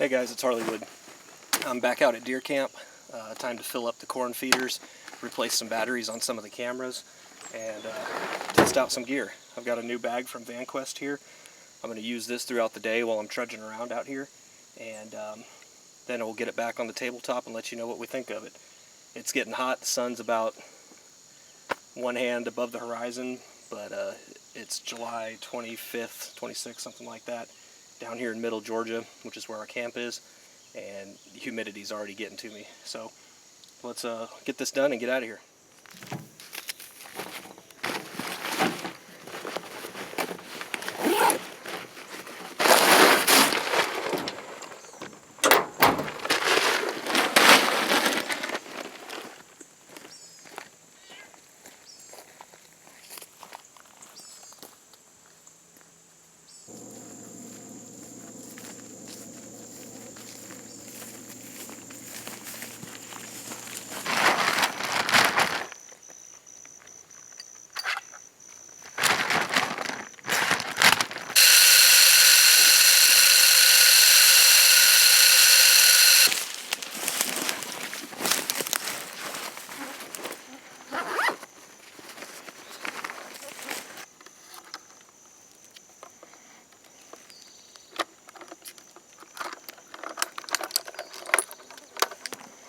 Hey guys, it's Harleywood. I'm back out at deer camp. Time to fill up the corn feeders, replace some batteries on some of the cameras, and test out some gear. I've got a new bag from Vanquest here. I'm going to use this throughout the day while I'm trudging around out here, and then we'll get it back on the tabletop and let you know what we think of it. It's getting hot. The sun's about one hand above the horizon, but it's July 25th, 26th, something like that, down here in middle Georgia, which is where our camp is, and the humidity's already getting to me. So let's get this done and get out of here.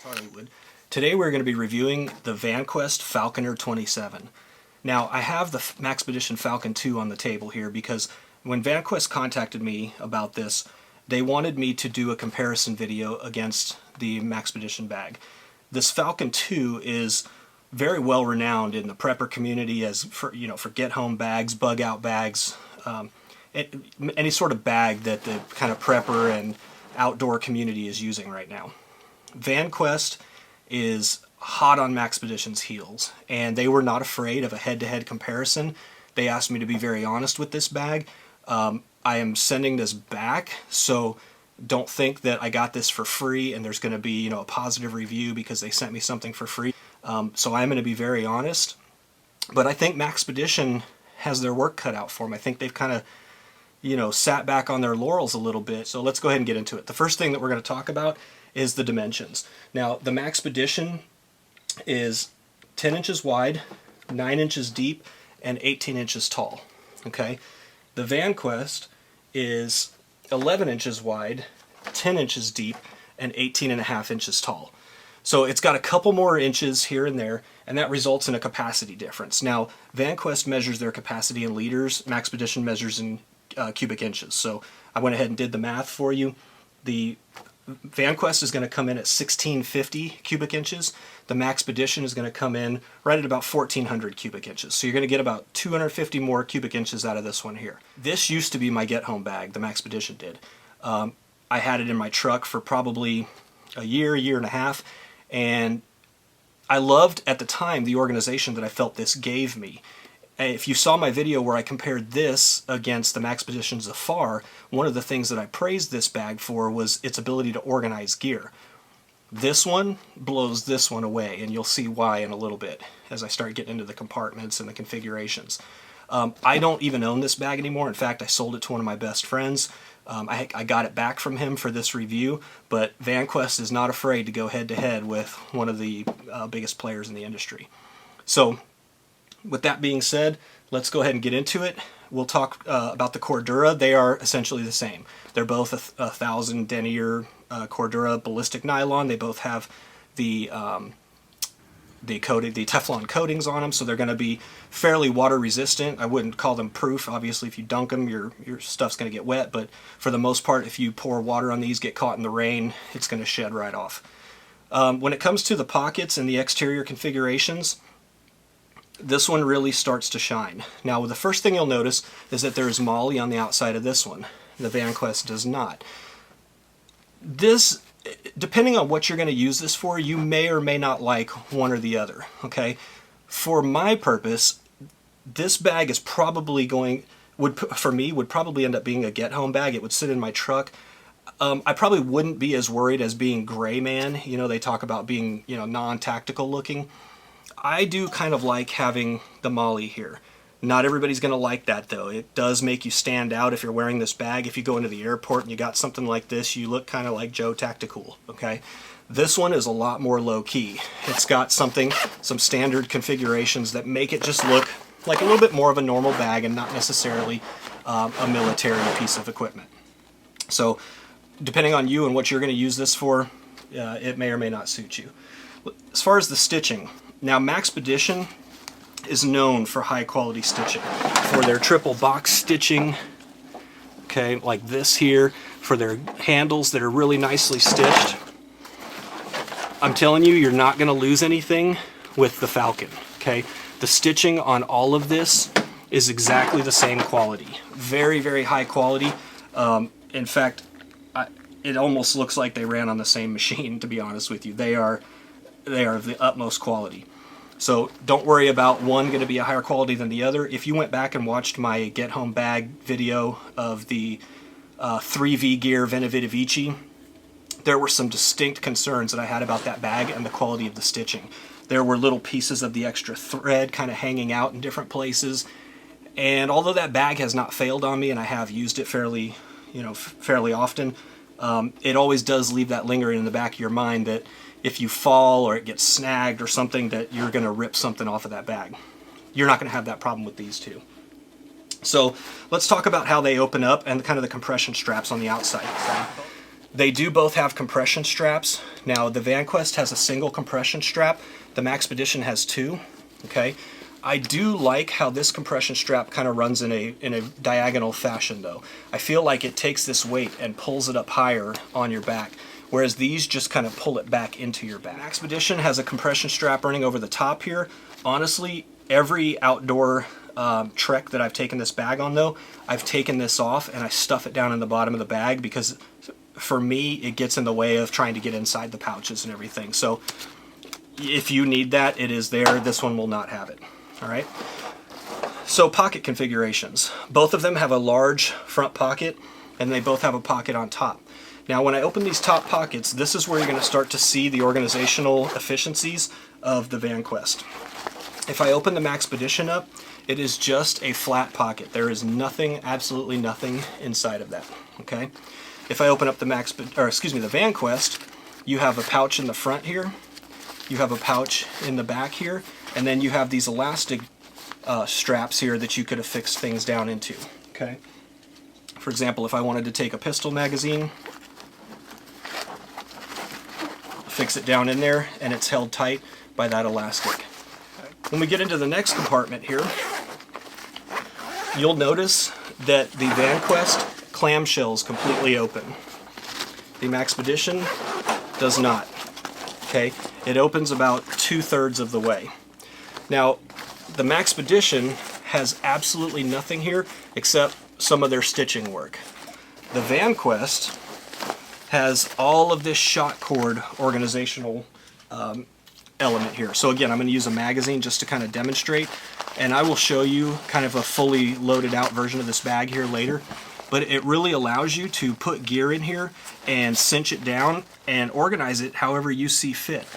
Hollywood. Today we're going to be reviewing the Vanquest Falconer 27. Now I have the Maxpedition Falcon II on the table here because when Vanquest contacted me about this, they wanted me to do a comparison video against the Maxpedition bag. This Falcon II is very well renowned in the prepper community as for get home bags, bug out bags, any sort of bag that the kind of prepper and outdoor community is using right now. Vanquest is hot on Maxpedition's heels, and they were not afraid of a head-to-head comparison. They asked me to be very honest with this bag. I am sending this back, so don't think that I got this for free and there's going to be a positive review because they sent me something for free. So I'm going to be very honest, but I think Maxpedition has their work cut out for them. I think they've kind of sat back on their laurels a little bit. So let's go ahead and get into it. The first thing that we're going to talk about is the dimensions. Now, the Maxpedition is 10 inches wide, 9 inches deep, and 18 inches tall. Okay, the Vanquest is 11 inches wide, 10 inches deep, and 18.5 inches tall. So it's got a couple more inches here and there, and that results in a capacity difference. Now, Vanquest measures their capacity in liters, Maxpedition measures in cubic inches. So I went ahead and did the math for you. The Vanquest is going to come in at 1650 cubic inches. The Maxpedition is going to come in right at about 1400 cubic inches. So you're going to get about 250 more cubic inches out of this one here. This used to be my get-home bag, the Maxpedition did. I had it in my truck for probably a year and a half, and I loved at the time the organization that I felt this gave me. If you saw my video where I compared this against the Maxpedition Zafar, one of the things that I praised this bag for was its ability to organize gear. This one blows this one away, and you'll see why in a little bit as I start getting into the compartments and the configurations. I don't even own this bag anymore. In fact, I sold it to one of my best friends. I got it back from him for this review, but Vanquest is not afraid to go head-to-head with one of the biggest players in the industry. So, with that being said, let's go ahead and get into it. We'll talk about the Cordura. They are essentially the same. They're both a 1000 denier Cordura ballistic nylon. They both have the Teflon coatings on them, so they're going to be fairly water resistant. I wouldn't call them proof. Obviously, if you dunk them, your stuff's going to get wet, but for the most part, if you pour water on these, get caught in the rain, it's going to shed right off. When it comes to the pockets and the exterior configurations, this one really starts to shine. Now, the first thing you'll notice is that there is MOLLE on the outside of this one. The Vanquest does not. This, depending on what you're going to use this for, you may or may not like one or the other. Okay, for my purpose, this bag is probably would probably end up being a get-home bag. It would sit in my truck. I probably wouldn't be as worried as being Gray Man. They talk about being non-tactical looking. I do kind of like having the MOLLE here. Not everybody's going to like that though. It does make you stand out if you're wearing this bag. If you go into the airport and you got something like this, you look kind of like Joe Tactical, okay? This one is a lot more low-key. It's got some standard configurations that make it just look like a little bit more of a normal bag and not necessarily a military piece of equipment. So depending on you and what you're going to use this for, it may or may not suit you. As far as the stitching, now Maxpedition is known for high quality stitching, for their triple box stitching, okay, like this here, for their handles that are really nicely stitched. I'm telling you, you're not going to lose anything with the Falcon, okay? The stitching on all of this is exactly the same quality. Very, very high quality. In fact, it almost looks like they ran on the same machine, to be honest with you. They are of the utmost quality. So don't worry about one going to be a higher quality than the other. If you went back and watched my Get Home Bag video of the 3V Gear Venovita Vici, there were some distinct concerns that I had about that bag and the quality of the stitching. There were little pieces of the extra thread kind of hanging out in different places. And although that bag has not failed on me and I have used it fairly often, it always does leave that lingering in the back of your mind that if you fall or it gets snagged or something, that you're going to rip something off of that bag. You're not going to have that problem with these two. So let's talk about how they open up and kind of the compression straps on the outside. They do both have compression straps. Now the Vanquest has a single compression strap. The Maxpedition has two. Okay, I do like how this compression strap kind of runs in a diagonal fashion though. I feel like it takes this weight and pulls it up higher on your back, whereas these just kind of pull it back into your back. Maxpedition has a compression strap running over the top here. Honestly, every outdoor trek that I've taken this bag on though, I've taken this off and I stuff it down in the bottom of the bag because for me it gets in the way of trying to get inside the pouches and everything. So if you need that, it is there. This one will not have it. All right. So pocket configurations. Both of them have a large front pocket and they both have a pocket on top. Now when I open these top pockets, this is where you're going to start to see the organizational efficiencies of the Vanquest. If I open the Maxpedition up, it is just a flat pocket. There is nothing, absolutely nothing inside of that. Okay. If I open up the the Vanquest, you have a pouch in the front here, you have a pouch in the back here, and then you have these elastic straps here that you could affix things down into. Okay. For example, if I wanted to take a pistol magazine, fix it down in there, and it's held tight by that elastic. When we get into the next compartment here, you'll notice that the Vanquest clamshell is completely open. The Maxpedition does not. Okay, it opens about 2/3 of the way. Now, the Maxpedition has absolutely nothing here except some of their stitching work. The Vanquest has all of this shot cord organizational element here. So again, I'm going to use a magazine just to kind of demonstrate, and I will show you kind of a fully loaded out version of this bag here later. But it really allows you to put gear in here and cinch it down and organize it however you see fit.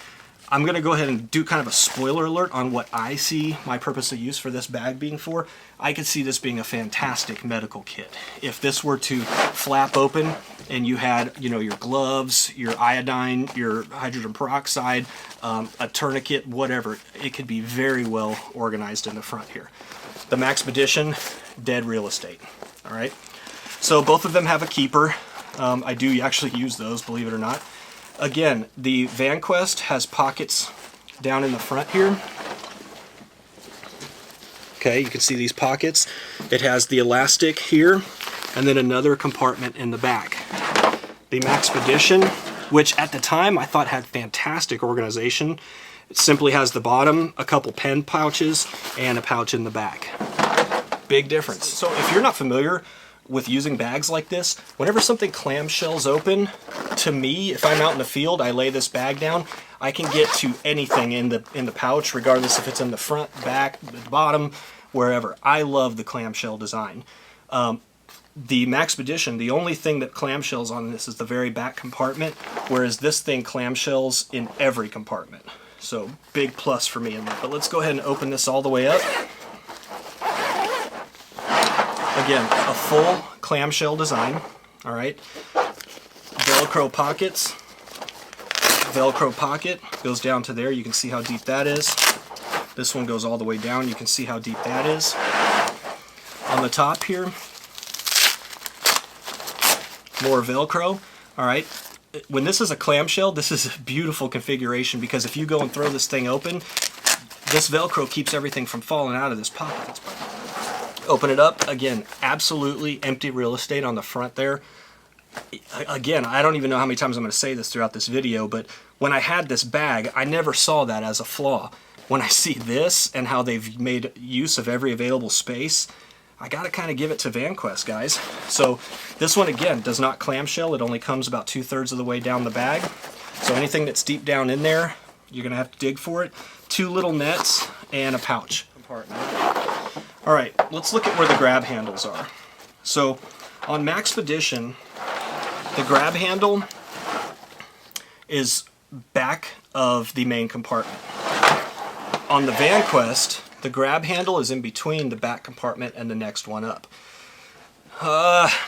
I'm going to go ahead and do kind of a spoiler alert on what I see my purpose of use for this bag being for. I could see this being a fantastic medical kit. If this were to flap open and you had, you know, your gloves, your iodine, your hydrogen peroxide, a tourniquet, whatever, it could be very well organized in the front here. The Maxpedition, dead real estate. All right. So both of them have a keeper. I do actually use those, believe it or not. Again, the Vanquest has pockets down in the front here. Okay, you can see these pockets. It has the elastic here, and then another compartment in the back. The Maxpedition, which at the time I thought had fantastic organization, it simply has the bottom, a couple pen pouches, and a pouch in the back. Big difference. So if you're not familiar with using bags like this, whenever something clamshells open, to me, if I'm out in the field, I lay this bag down, I can get to anything in the pouch, regardless if it's in the front, back, the bottom, wherever. I love the clamshell design. The Maxpedition, the only thing that clamshells on this is the very back compartment, whereas this thing clamshells in every compartment. So big plus for me in that. But let's go ahead and open this all the way up. again, a full clamshell design, all right? Velcro pockets. Velcro pocket goes down to there. You can see how deep that is. This one goes all the way down. You can see how deep that is. On the top here, more Velcro. All right. When this is a clamshell, this is a beautiful configuration because if you go and throw this thing open, this Velcro keeps everything from falling out of this pocket. Open it up. Again, absolutely empty real estate on the front there. Again, I don't even know how many times I'm going to say this throughout this video, but when I had this bag, I never saw that as a flaw. When I see this and how they've made use of every available space, I got to kind of give it to Vanquest, guys. So this one, again, does not clamshell. It only comes about 2/3 of the way down the bag. So anything that's deep down in there, you're going to have to dig for it. 2 little nets and a pouch compartment. All right, let's look at where the grab handles are. So on Maxpedition, the grab handle is back of the main compartment. On the Vanquest, the grab handle is in between the back compartment and the next one up.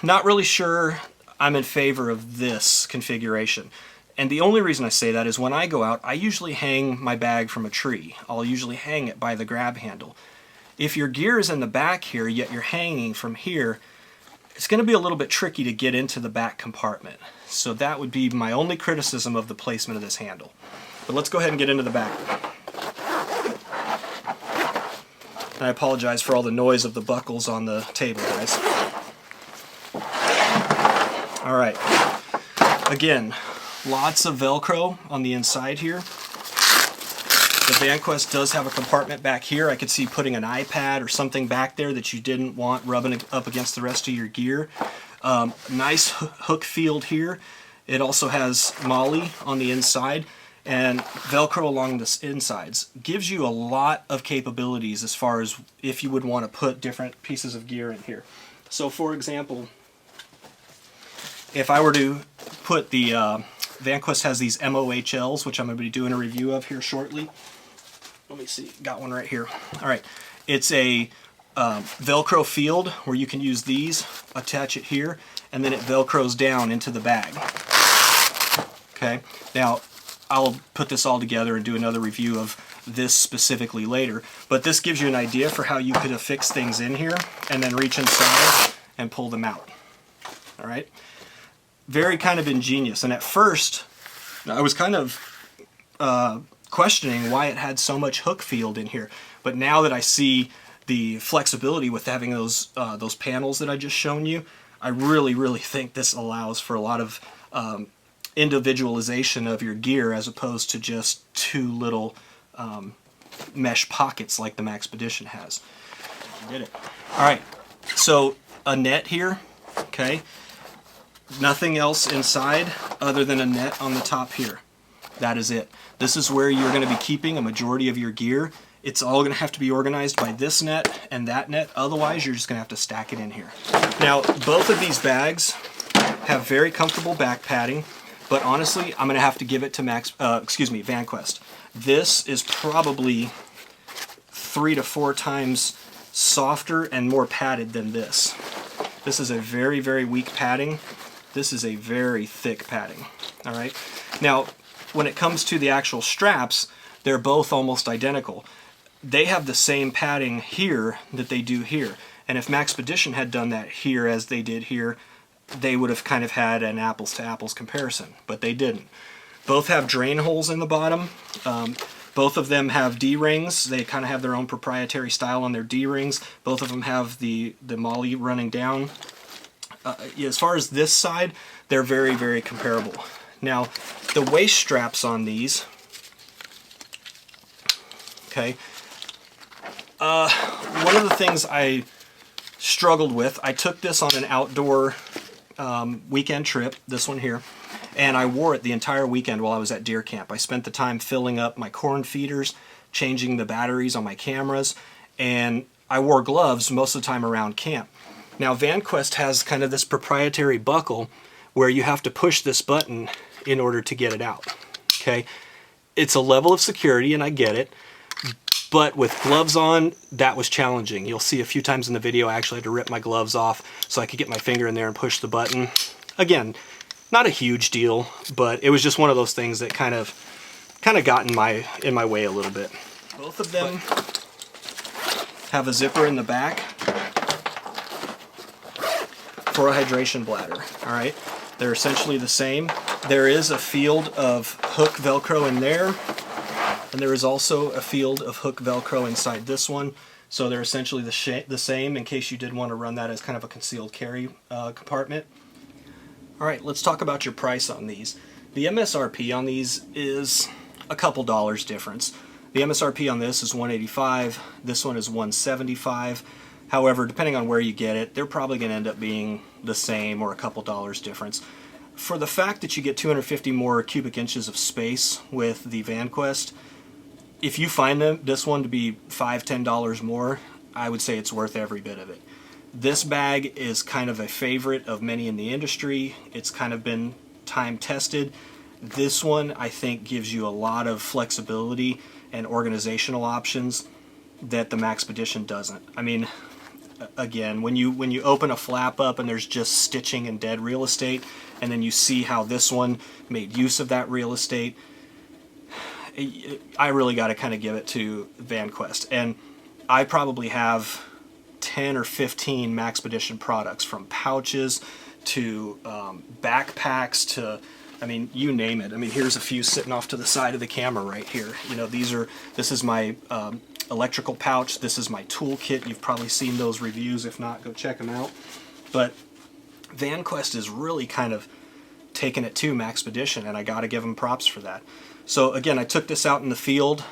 Not really sure I'm in favor of this configuration. And the only reason I say that is when I go out, I usually hang my bag from a tree. I'll usually hang it by the grab handle. If your gear is in the back here, yet you're hanging from here, it's going to be a little bit tricky to get into the back compartment. So that would be my only criticism of the placement of this handle. But let's go ahead and get into the back. And I apologize for all the noise of the buckles on the table, guys. All right. Again, lots of Velcro on the inside here. The Vanquest does have a compartment back here. I could see putting an iPad or something back there that you didn't want rubbing up against the rest of your gear. Nice hook field here. It also has MOLLE on the inside and Velcro along the insides. Gives you a lot of capabilities as far as if you would want to put different pieces of gear in here. So for example, if I were to put the Vanquest has these MOHLs, which I'm going to be doing a review of here shortly. Let me see, got one right here. All right, it's a Velcro field where you can use these, attach it here, and then it Velcros down into the bag. Okay, now I'll put this all together and do another review of this specifically later, but this gives you an idea for how you could affix things in here and then reach inside and pull them out. All right, very kind of ingenious, and at first I was kind of questioning why it had so much hook field in here, but now that I see the flexibility with having those panels that I just shown you, I really think this allows for a lot of individualization of your gear as opposed to just 2 little mesh pockets like the Maxpedition has. You did it. All right, so a net here, okay? Nothing else inside other than a net on the top here. That is it. This is where you're going to be keeping a majority of your gear. It's all going to have to be organized by this net and that net. Otherwise, you're just going to have to stack it in here. Now, both of these bags have very comfortable back padding, but honestly, I'm going to have to give it to Vanquest. This is probably 3 to 4 times softer and more padded than this. This is a very weak padding. This is a very thick padding. All right. Now, when it comes to the actual straps, they're both almost identical. They have the same padding here that they do here. And if Maxpedition had done that here as they did here, they would have kind of had an apples to apples comparison, but they didn't. Both have drain holes in the bottom. Both of them have D-rings. They kind of have their own proprietary style on their D-rings. Both of them have the MOLLE running down. As far as this side, they're very comparable. Now, the waist straps on these, okay, one of the things I struggled with, I took this on an outdoor weekend trip, this one here, and I wore it the entire weekend while I was at deer camp. I spent the time filling up my corn feeders, changing the batteries on my cameras, and I wore gloves most of the time around camp. Now, Vanquest has kind of this proprietary buckle where you have to push this button in order to get it out. Okay, it's a level of security, and I get it, But with gloves on, that was challenging. You'll see a few times in the video I actually had to rip my gloves off so I could get my finger in there and push the button. Again, not a huge deal, but it was just one of those things that kind of got in my way a little bit. Both of them have a zipper in the back for a hydration bladder. All right, they're essentially the same. There is a field of hook Velcro in there, and there is also a field of hook Velcro inside this one. So they're essentially the same in case you did want to run that as kind of a concealed carry compartment. All right, let's talk about your price on these. The MSRP on these is a couple dollars difference. The MSRP on this is $185, this one is $175. However, depending on where you get it, they're probably going to end up being the same or a couple dollars difference. For the fact that you get 250 more cubic inches of space with the Vanquest, if you find this one to be $5, $10 more, I would say it's worth every bit of it. This bag is kind of a favorite of many in the industry. It's kind of been time tested. This one, I think, gives you a lot of flexibility and organizational options that the Maxpedition doesn't. I mean, again, when you open a flap up and there's just stitching and dead real estate, and then you see how this one made use of that real estate, I really got to kind of give it to Vanquest. And I probably have 10 or 15 Maxpedition products, from pouches to backpacks to, I mean, you name it. I mean, here's a few sitting off to the side of the camera right here. You know, this is my electrical pouch. This is my toolkit. You've probably seen those reviews. If not, go check them out. But Vanquest is really kind of taking it to Maxpedition, and I got to give them props for that. So again, I took this out in the field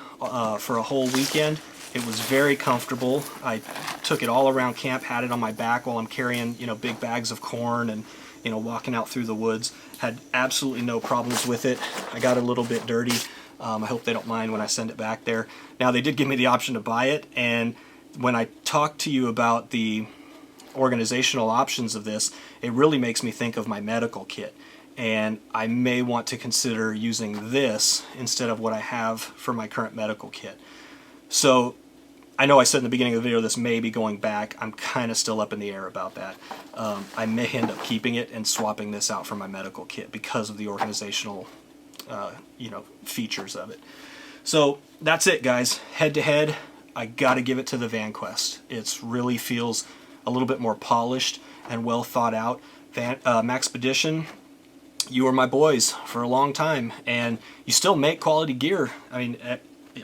for a whole weekend. It was very comfortable. I took it all around camp, had it on my back while I'm carrying, you know, big bags of corn and, you know, walking out through the woods. Had absolutely no problems with it. I got a little bit dirty. I hope they don't mind when I send it back there. Now, they did give me the option to buy it, and when I talk to you about the organizational options of this, it really makes me think of my medical kit. And I may want to consider using this instead of what I have for my current medical kit. So I know I said in the beginning of the video this may be going back. I'm kind of still up in the air about that. I may end up keeping it and swapping this out for my medical kit because of the organizational you know, features of it. So that's it, guys. Head to head, I gotta give it to the Vanquest. It really feels a little bit more polished and well thought out. Maxpedition, you were my boys for a long time, and you still make quality gear. I mean,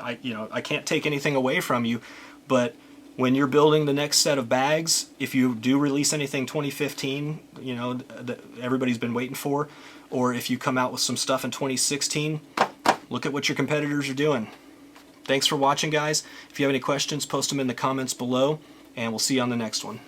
I can't take anything away from you, but when you're building the next set of bags, if you do release anything 2015, you know, that everybody's been waiting for, or if you come out with some stuff in 2016, look at what your competitors are doing. Thanks for watching, guys. If you have any questions, post them in the comments below, and we'll see you on the next one.